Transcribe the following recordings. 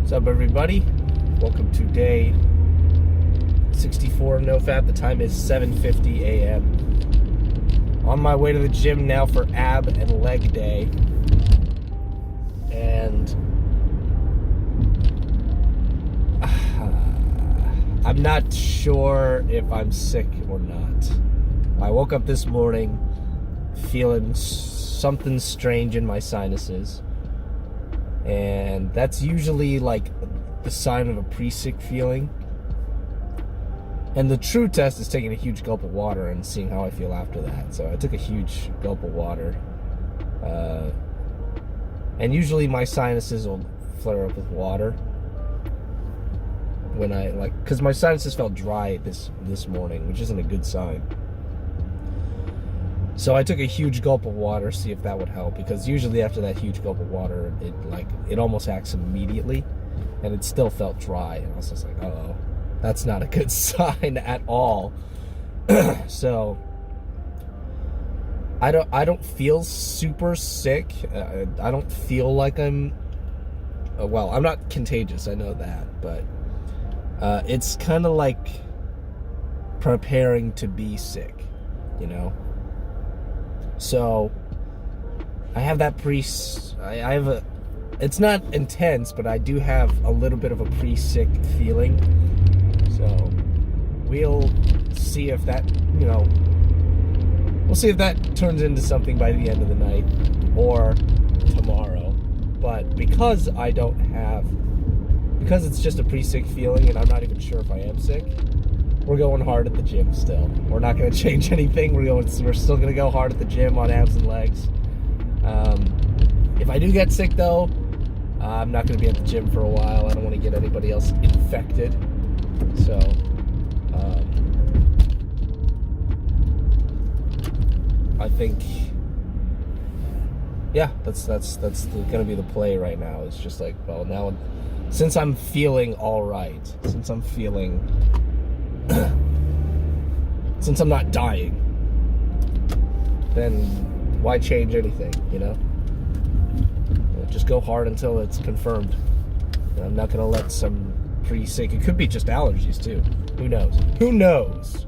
What's up, everybody? Welcome to day 64 of NoFap. The time is 7:50 a.m. On my way to the gym now for ab and leg day. And I'm not sure if I'm sick or not. I woke up this morning feeling something strange in my sinuses. And that's usually like the sign of a pre-sick feeling. And the true test is taking a huge gulp of water and seeing how I feel after that. So I took a huge gulp of water. And usually my sinuses will flare up with water when I because my sinuses felt dry this morning, which isn't a good sign. So I took a huge gulp of water, see if that would help, because usually after that huge gulp of water, it almost acts immediately, and it still felt dry, and I was just like, uh-oh, that's not a good sign at all. So I don't feel super sick. I don't feel like I'm not contagious, I know that, but it's kind of like preparing to be sick, you know? So I have that it's not intense, but I do have a little bit of a pre-sick feeling. So we'll see if that, we'll see if that turns into something by the end of the night or tomorrow. But because it's just a pre-sick feeling and I'm not even sure if I am sick, we're going hard at the gym still. We're not going to change anything. We're still going to go hard at the gym on abs and legs. If I do get sick, though, I'm not going to be at the gym for a while. I don't want to get anybody else infected. So, I think, yeah, that's going to be the play right now. It's just like, well, now, since I'm feeling all right, since I'm not dying, then why change anything, Just go hard until it's confirmed. I'm not going to let some pre-sick, it could be just allergies too. Who knows?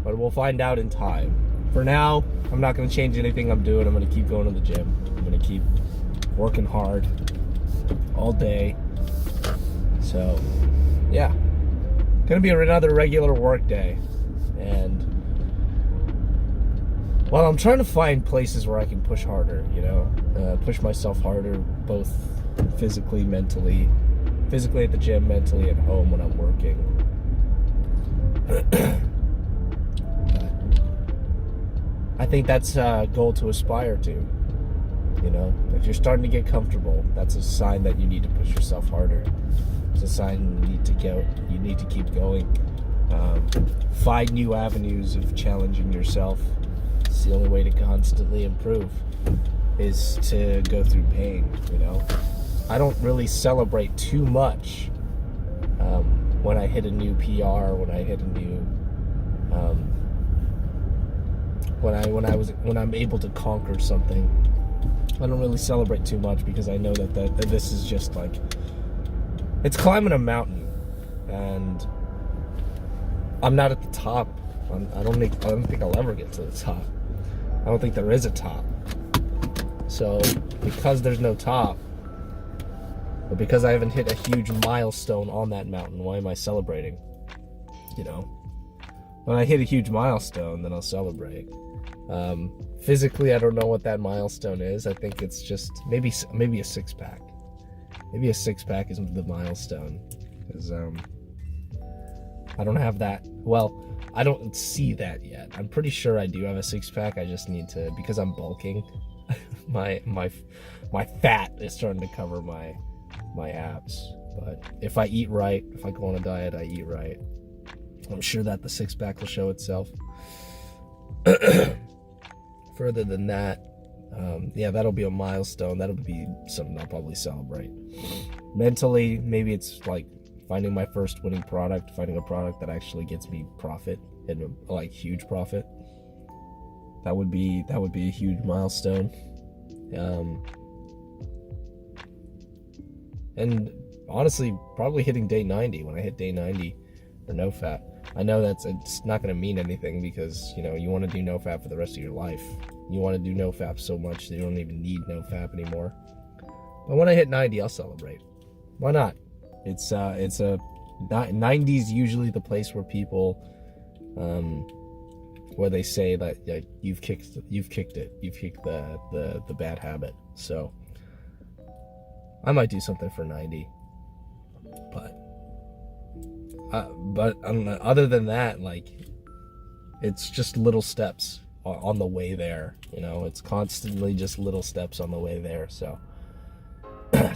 But we'll find out in time. For now, I'm not going to change anything I'm doing. I'm going to keep going to the gym. I'm going to keep working hard all day. So, yeah. Gonna be another regular work day, and I'm trying to find places where I can push harder, push myself harder, both physically, mentally at the gym, mentally at home when I'm working. I think that's a goal to aspire to. If you're starting to get comfortable, that's a sign that you need to push yourself harder. It's a sign you need to keep going. Find new avenues of challenging yourself. It's the only way to constantly improve, is to go through pain, I don't really celebrate too much when I hit a new PR, when I hit a new when I'm able to conquer something. I don't really celebrate too much because I know that this is just like, it's climbing a mountain, and I'm not at the top. I don't think I'll ever get to the top. I don't think there is a top. So because there's no top, but because I haven't hit a huge milestone on that mountain, why am I celebrating? When I hit a huge milestone, then I'll celebrate. Physically, I don't know what that milestone is. I think it's just maybe a six-pack. Maybe a six-pack is the milestone, because I don't have that. Well, I don't see that yet. I'm pretty sure I do have a six-pack. I just need to, because I'm bulking, my fat is starting to cover my abs. But if I eat right, if I go on a diet, I eat right, I'm sure that the six-pack will show itself. Further than that, that'll be a milestone. That'll be something I'll probably celebrate. Mentally, maybe it's like finding my first winning product, finding a product that actually gets me profit, and huge profit. That would be a huge milestone. And honestly, probably hitting day 90 when I hit day 90 for NoFap. I know it's not going to mean anything because, you know, you want to do NoFap for the rest of your life. You want to do NoFap so much that you don't even need NoFap anymore. But when I hit 90, I'll celebrate. Why not? It's 90 is usually the place where people, where they say that you've kicked it, you've kicked the bad habit. So I might do something for 90, but other than that, like, it's just little steps on the way there. You know, it's constantly just little steps on the way there. So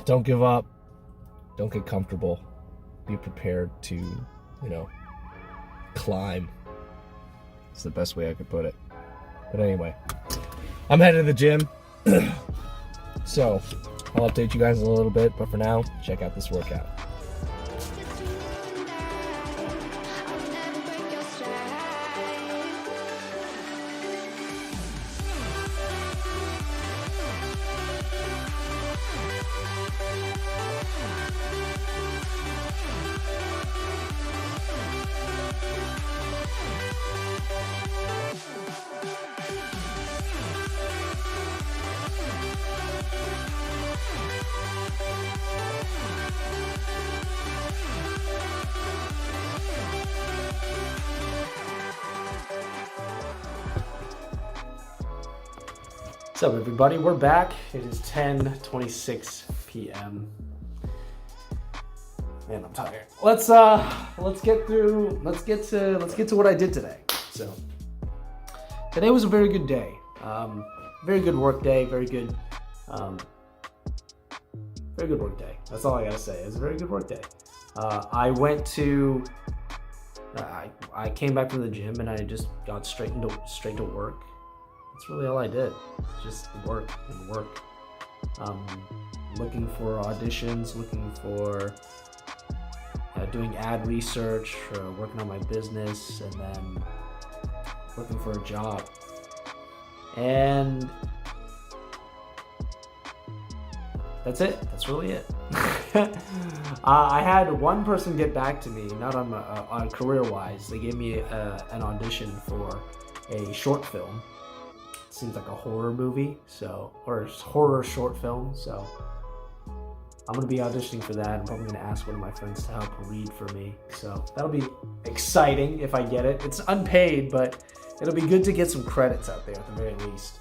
don't give up. Don't get comfortable. Be prepared to, you know, climb. It's the best way I could put it. But anyway, I'm headed to the gym. So I'll update you guys in a little bit. But for now, check out this workout. What's up, everybody? We're back. It is 10:26 p.m. Man, I'm tired. Let's get to what I did today. So today was a very good day. Very good work day. Very good work day. That's all I gotta say. It was a very good work day. I came back from the gym and I just got straight to work. That's really all I did. Just work and work. Looking for auditions, looking for doing ad research, working on my business, and then looking for a job. And that's it. That's really it. I had one person get back to me, not on career-wise. They gave me an audition for a short film. Seems like a horror movie, or horror short film, so I'm gonna be auditioning for that. I'm probably gonna ask one of my friends to help read for me, so that'll be exciting if I get it. It's unpaid, but it'll be good to get some credits out there at the very least.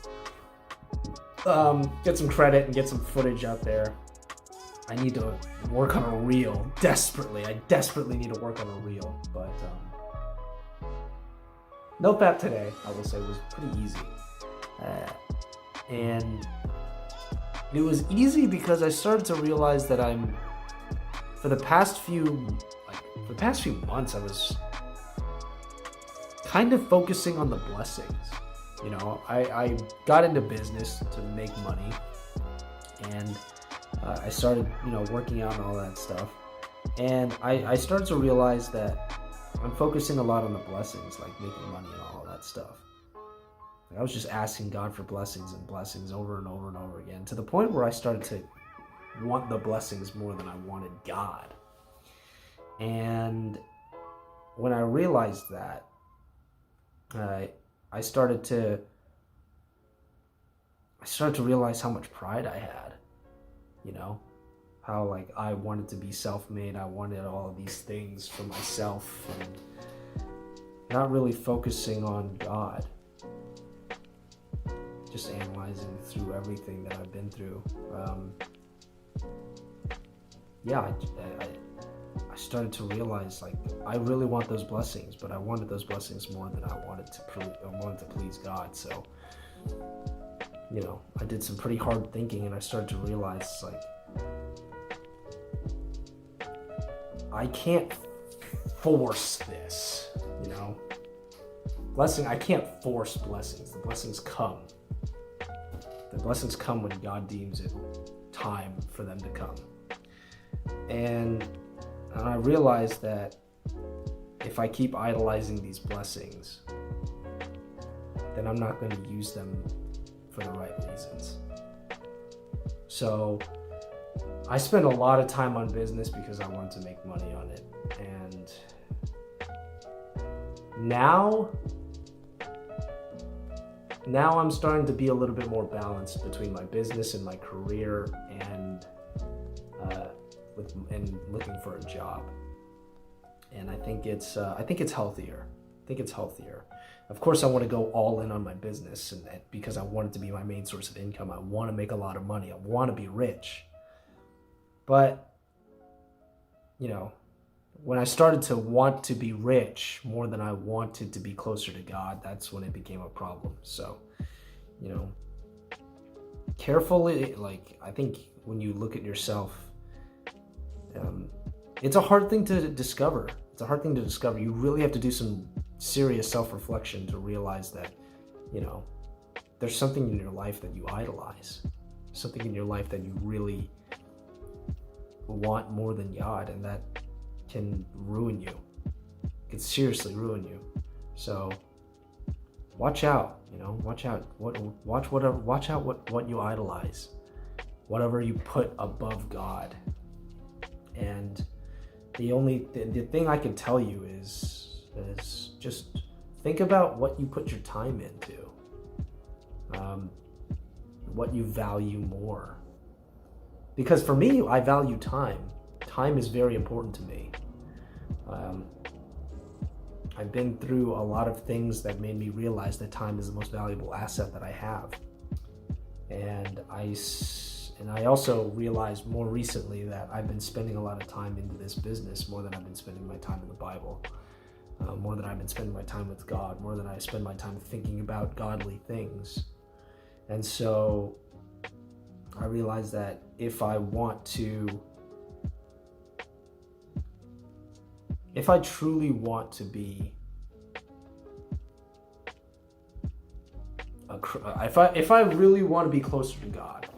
Get some credit and get some footage out there. I need to work on a reel desperately. I desperately need to work on a reel, but NoFap today, I will say, was pretty easy. And it was easy because I started to realize that for the past few months, I was kind of focusing on the blessings. You know, I got into business to make money, and I started, you know, working out and all that stuff. And I started to realize that I'm focusing a lot on the blessings, like making money and all that stuff. I was just asking God for blessings and blessings over and over and over again, to the point where I started to want the blessings more than I wanted God. And when I realized that, I started to realize how much pride I had. You know, how like I wanted to be self-made. I wanted all of these things for myself, and not really focusing on God. Just analyzing through everything that I've been through. I started to realize, like, I really want those blessings, but I wanted those blessings more than I wanted to please God. So, you know, I did some pretty hard thinking, and I started to realize, like, I can't force this, you know? I can't force blessings. The blessings come. The blessings come when God deems it time for them to come. And I realized that if I keep idolizing these blessings, then I'm not going to use them for the right reasons. So I spent a lot of time on business because I wanted to make money on it. And now I'm starting to be a little bit more balanced between my business and my career and looking for a job. And I think it's healthier. Of course, I want to go all in on my business, and because I want it to be my main source of income. I want to make a lot of money. I want to be rich. But, you know, when I started to want to be rich more than I wanted to be closer to God, that's when it became a problem. So, you know, carefully, like, I think when you look at yourself, it's a hard thing to discover. You really have to do some serious self-reflection to realize that, you know, there's something in your life that you idolize, something in your life that you really want more than God, and that can ruin you. It can seriously ruin you. So watch out, you know, watch out what you idolize, whatever you put above God. And the thing I can tell you is just think about what you put your time into, what you value more. Because for me, I value time. Time is very important to me. I've been through a lot of things that made me realize that time is the most valuable asset that I have. And I also realized more recently that I've been spending a lot of time into this business more than I've been spending my time in the Bible, more than I've been spending my time with God, more than I spend my time thinking about godly things. And so I realized that if I truly want to be if I really want to be closer to God,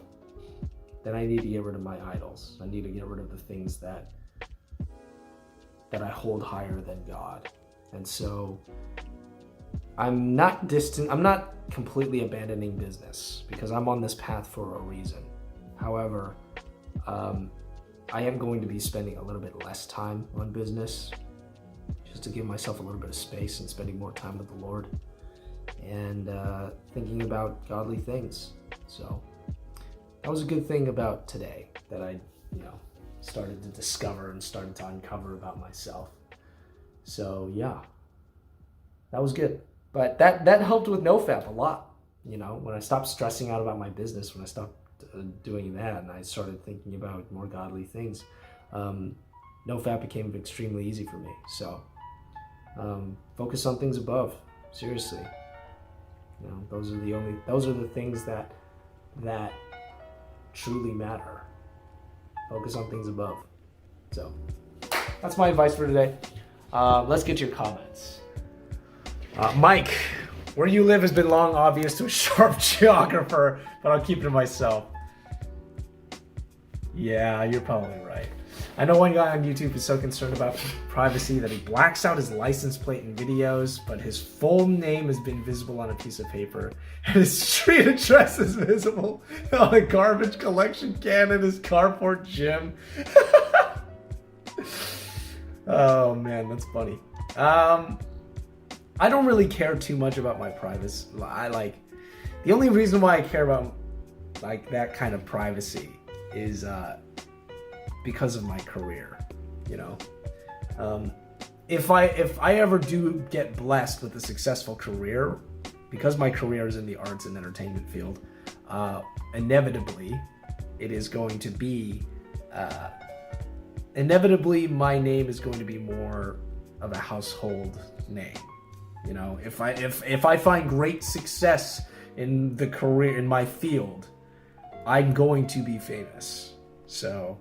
then I need to get rid of my idols. I need to get rid of the things that I hold higher than God. And so I'm not completely abandoning business, because I'm on this path for a reason. However, I am going to be spending a little bit less time on business, just to give myself a little bit of space and spending more time with the Lord and thinking about godly things. So that was a good thing about today that I, you know, started to discover and started to uncover about myself. So yeah, that was good. But that helped with NoFap a lot. You know, when I stopped stressing out about my business, when I stopped doing that and I started thinking about more godly things, NoFap became extremely easy for me. So focus on things above. Seriously, you know, those are the things that truly matter. Focus on things above. So that's my advice for today. Let's get to your comments. Mike, where you live has been long obvious to a sharp geographer, but I'll keep it to myself. Yeah, you're probably right. I know one guy on YouTube is so concerned about privacy that he blacks out his license plate in videos, but his full name has been visible on a piece of paper, and his street address is visible on a garbage collection can in his carport gym. Oh man, that's funny. I don't really care too much about my privacy. The only reason why I care about like that kind of privacy is because of my career, you know. If I ever do get blessed with a successful career, because my career is in the arts and entertainment field, inevitably it is going to be inevitably my name is going to be more of a household name. You know, if I find great success in the career in my field, I'm going to be famous. So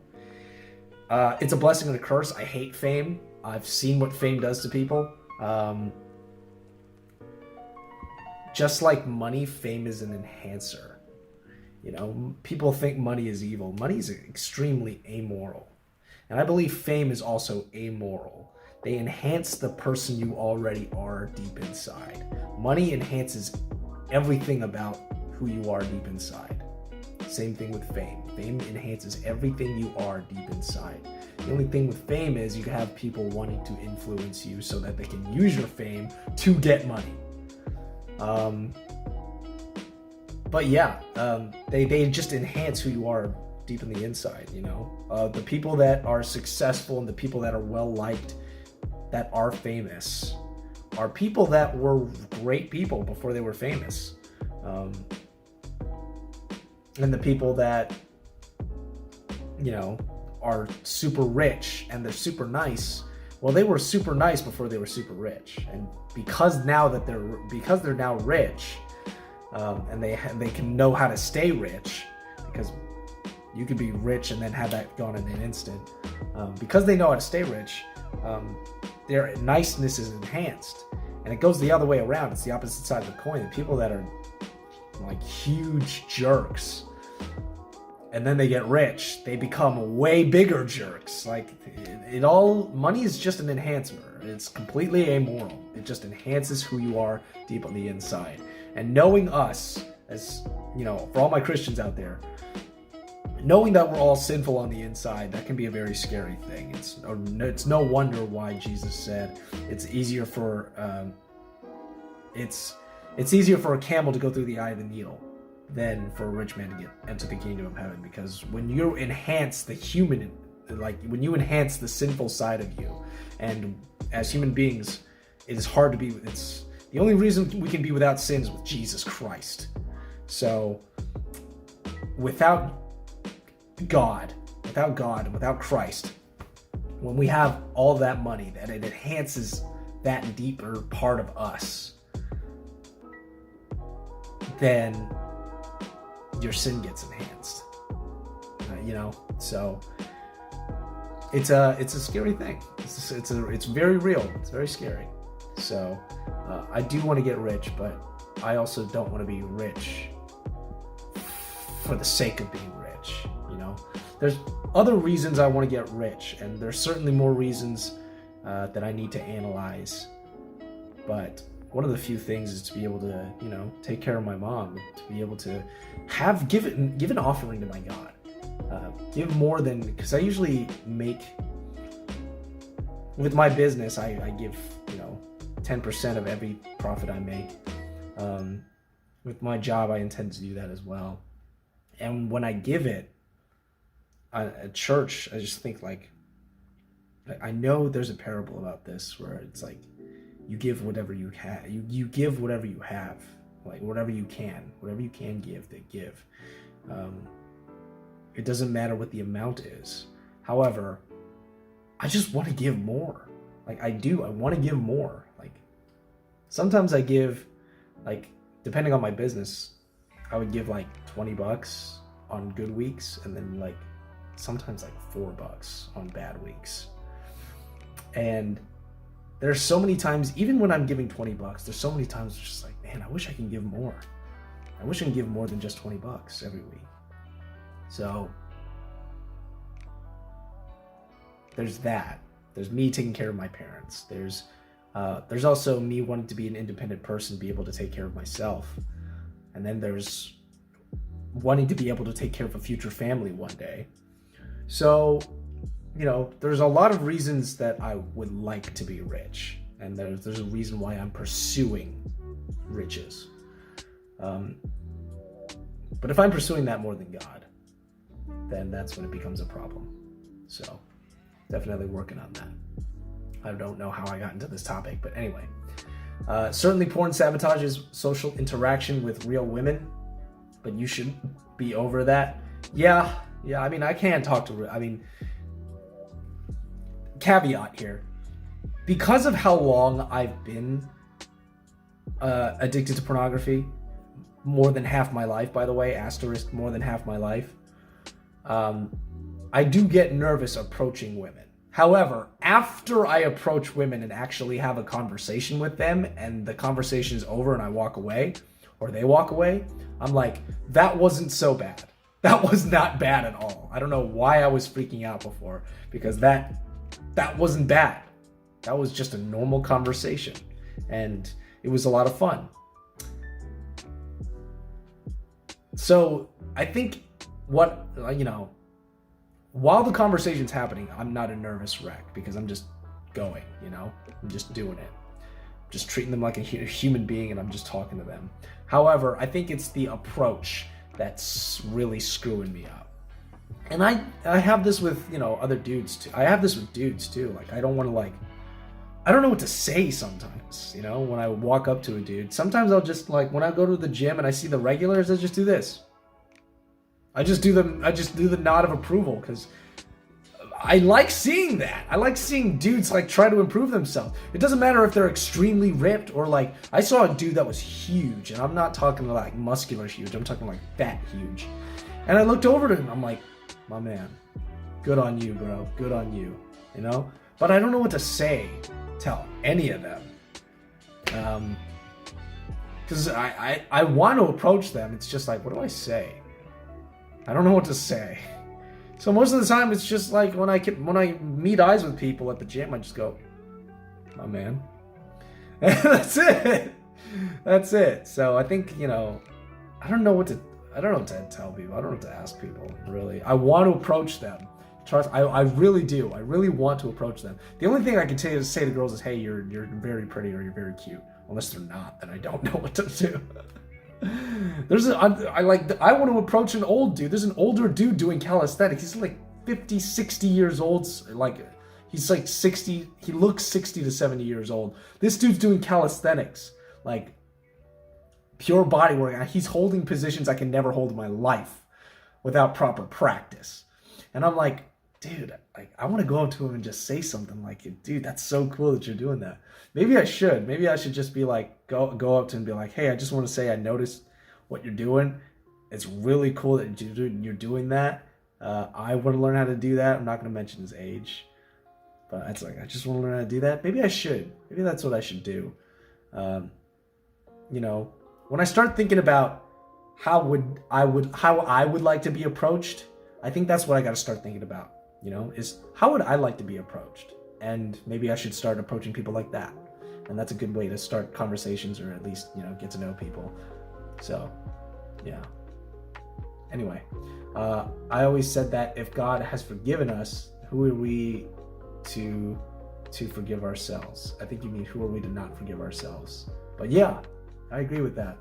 it's a blessing and a curse. I hate fame. I've seen what fame does to people. Just like money, fame is an enhancer. You know, people think money is evil. Money is extremely amoral. And I believe fame is also amoral. They enhance the person you already are deep inside. Money enhances everything about who you are deep inside. Same thing with fame. Fame enhances everything you are deep inside. The only thing with fame is you have people wanting to influence you so that they can use your fame to get money. But yeah, they just enhance who you are deep in the inside, you know? The people that are successful and the people that are well-liked, that are famous, are people that were great people before they were famous. And the people that, you know, are super rich and they're super nice, well, they were super nice before they were super rich. And because they're now rich, and they can know how to stay rich, because you could be rich and then have that gone in an instant. Because they know how to stay rich, their niceness is enhanced. And it goes the other way around. It's the opposite side of the coin. The people that are like huge jerks, and then they get rich, they become way bigger jerks. Like money is just an enhancer. It's completely amoral. It just enhances who you are deep on the inside. And knowing us, as you know, for all my Christians out there, knowing that we're all sinful on the inside, that can be a very scary thing. It's no wonder why Jesus said it's easier for a camel to go through the eye of the needle than for a rich man to enter the kingdom of heaven. Because when you enhance the human, when you enhance the sinful side of you, and as human beings, it is hard to be. It's the only reason we can be without sin is with Jesus Christ. So without God, and without Christ, when we have all that money, that it enhances that deeper part of us, then your sin gets enhanced. You know, so it's a scary thing. It's very real. It's very scary. So I do want to get rich, but I also don't want to be rich for the sake of being rich. You know, there's other reasons I want to get rich, and there's certainly more reasons that I need to analyze. But one of the few things is to be able to, you know, take care of my mom, to be able to give an offering to my God, give more than, because I usually make, with my business, I give, you know, 10% of every profit I make. With my job, I intend to do that as well. And when I give it at church, I just think, like, I know there's a parable about this where it's like, you give whatever you have. You give whatever you have, like whatever you can give, they give. It doesn't matter what the amount is. However, I just want to give more. Like I want to give more. Like sometimes I give, like, depending on my business, I would give like $20 on good weeks, and then like sometimes like $4 on bad weeks. And there's so many times, even when I'm giving $20, there's so many times it's just like, man, I wish I can give more. I wish I can give more than just $20 every week. So there's that. There's me taking care of my parents. There's also me wanting to be an independent person, be able to take care of myself. And then there's wanting to be able to take care of a future family one day. So, you know, there's a lot of reasons that I would like to be rich, and there's a reason why I'm pursuing riches. But if I'm pursuing that more than God, then that's when it becomes a problem. So, definitely working on that. I don't know how I got into this topic, but anyway. Certainly porn sabotages social interaction with real women, but you should be over that. Yeah, I mean, I can talk to, caveat here, because of how long I've been addicted to pornography, more than half my life, by the way, asterisk, more than half my life, I do get nervous approaching women. However, after I approach women and actually have a conversation with them, and the conversation is over and I walk away, or they walk away, I'm like, that wasn't so bad. That was not bad at all. I don't know why I was freaking out before, because that wasn't bad. That was just a normal conversation, and it was a lot of fun. So I think what, you know, while the conversation's happening, I'm not a nervous wreck because I'm just going, you know, I'm just doing it. Just treating them like a human being, and I'm just talking to them. However, I think it's the approach that's really screwing me up. And I have this with, you know, other dudes too. I have this with dudes too. Like, I don't want to, like, I don't know what to say sometimes, you know, when I walk up to a dude. Sometimes I'll just, like, when I go to the gym and I see the regulars, I just do this. I just do the nod of approval, because I like seeing that. I like seeing dudes, like, try to improve themselves. It doesn't matter if they're extremely ripped or, like, I saw a dude that was huge, and I'm not talking like muscular huge, I'm talking like fat huge. And I looked over to him, I'm like, my man, good on you, bro, good on you, you know? But I don't know what to say to any of them. Because I want to approach them, it's just like, what do I say? I don't know what to say. So most of the time, it's just like when I meet eyes with people at the gym, I just go, "My man," and that's it. That's it. So I think, you know, I don't know what to tell people. I don't know what to ask people. Really, I want to approach them. Trust, I really do. I really want to approach them. The only thing I can say to girls is, "Hey, you're very pretty, or you're very cute." Unless they're not, then I don't know what to do. I want to approach an old dude. There's an older dude doing calisthenics. He's like 50, 60 years old. Like, he's like 60. He looks 60 to 70 years old. This dude's doing calisthenics, like pure body work. He's holding positions I can never hold in my life without proper practice. And I'm like, dude, like, I want to go up to him and just say something like, dude, that's so cool that you're doing that. Maybe I should. Maybe I should just be like, go up to him and be like, hey, I just want to say I noticed what you're doing. It's really cool that you're doing that. I want to learn how to do that. I'm not going to mention his age, but it's like, I just want to learn how to do that. Maybe I should. Maybe that's what I should do. You know, when I start thinking about how I would like to be approached, I think that's what I got to start thinking about. You know, is how would I like to be approached? And maybe I should start approaching people like that. And that's a good way to start conversations, or at least, you know, get to know people. So, yeah. Anyway, I always said that if God has forgiven us, who are we to forgive ourselves? I think you mean, who are we to not forgive ourselves? But yeah, I agree with that.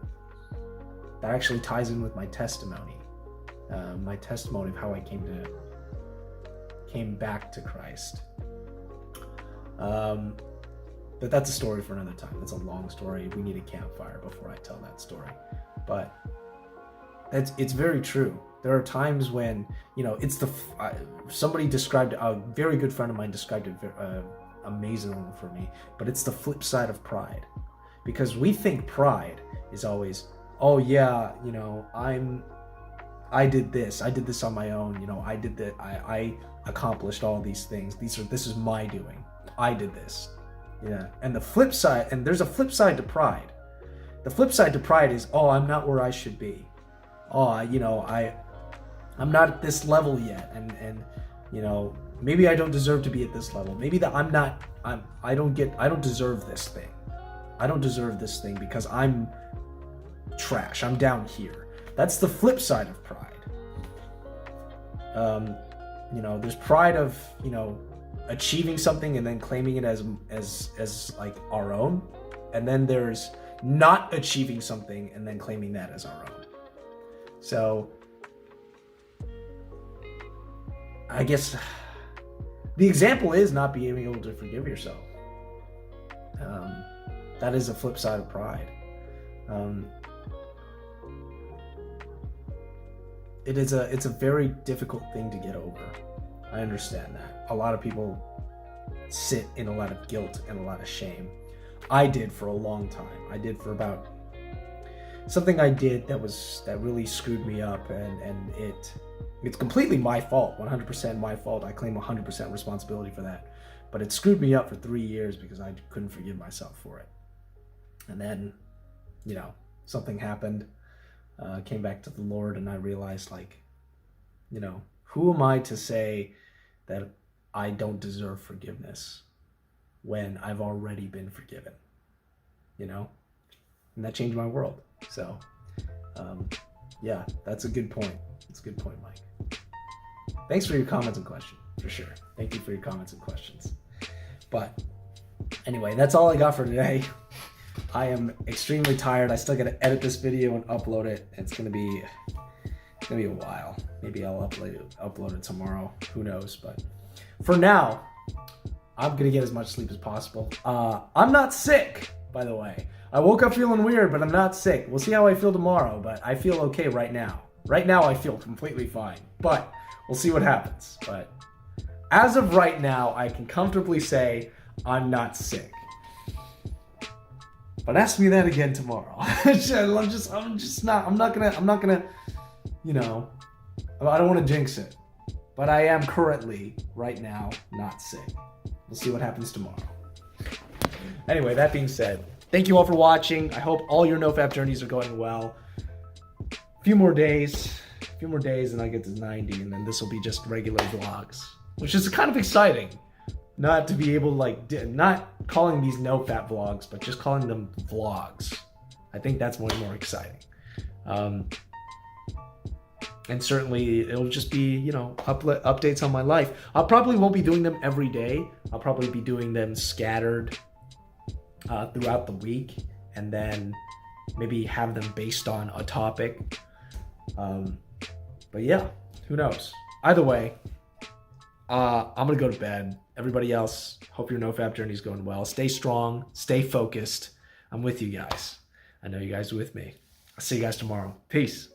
That actually ties in with my testimony. My testimony of how I came back to Christ. But that's a story for another time. That's a long story. We need a campfire before I tell that story. But it's very true. There are times when, you know, it's somebody described, a very good friend of mine described it amazingly for me, but it's the flip side of pride. Because we think pride is always, oh yeah, you know, I did this on my own, you know, I did that, I accomplished all these things. This is my doing. I did this. Yeah. And the flip side, and there's a flip side to pride. The flip side to pride is, oh, I'm not where I should be. Oh, you know, I'm not at this level yet, and you know, maybe I don't deserve to be at this level. Maybe that I don't deserve this thing. I don't deserve this thing because I'm trash. I'm down here. That's the flip side of pride. You know, there's pride of, you know, achieving something and then claiming it as like our own, and then there's not achieving something and then claiming that as our own. So I guess the example is not being able to forgive yourself. That is a flip side of pride. It's a very difficult thing to get over. I understand that. A lot of people sit in a lot of guilt and a lot of shame. I did for a long time. I did for about something I did that really screwed me up, and it's completely my fault, 100% my fault. I claim 100% responsibility for that. But it screwed me up for 3 years because I couldn't forgive myself for it. And then, you know, something happened, came back to the Lord, and I realized, like, you know, who am I to say that I don't deserve forgiveness when I've already been forgiven, you know? And that changed my world. So, Yeah, that's a good point. That's a good point, Mike. Thanks for your comments and questions, for sure. Thank you for your comments and questions. But anyway, that's all I got for today. I am extremely tired. I still got to edit this video and upload it. It's gonna be a while. Maybe I'll upload it tomorrow. Who knows? But for now, I'm gonna get as much sleep as possible. I'm not sick, by the way. I woke up feeling weird, but I'm not sick. We'll see how I feel tomorrow, but I feel okay right now. Right now, I feel completely fine, but we'll see what happens. But as of right now, I can comfortably say I'm not sick. But ask me that again tomorrow. I'm not gonna, you know, I don't want to jinx it. But I am currently, right now, not sick. We'll see what happens tomorrow. Anyway, that being said, thank you all for watching. I hope all your NoFap journeys are going well. A few more days and I get to 90, and then this will be just regular vlogs, which is kind of exciting. Not to be able to not calling these NoFap vlogs, but just calling them vlogs. I think that's more exciting. And certainly it'll just be, you know, updates on my life. I probably won't be doing them every day. I'll probably be doing them scattered throughout the week, and then maybe have them based on a topic. But yeah, who knows? Either way, I'm gonna go to bed. Everybody else, hope your NoFap journey is going well. Stay strong, stay focused. I'm with you guys. I know you guys are with me. I'll see you guys tomorrow. Peace.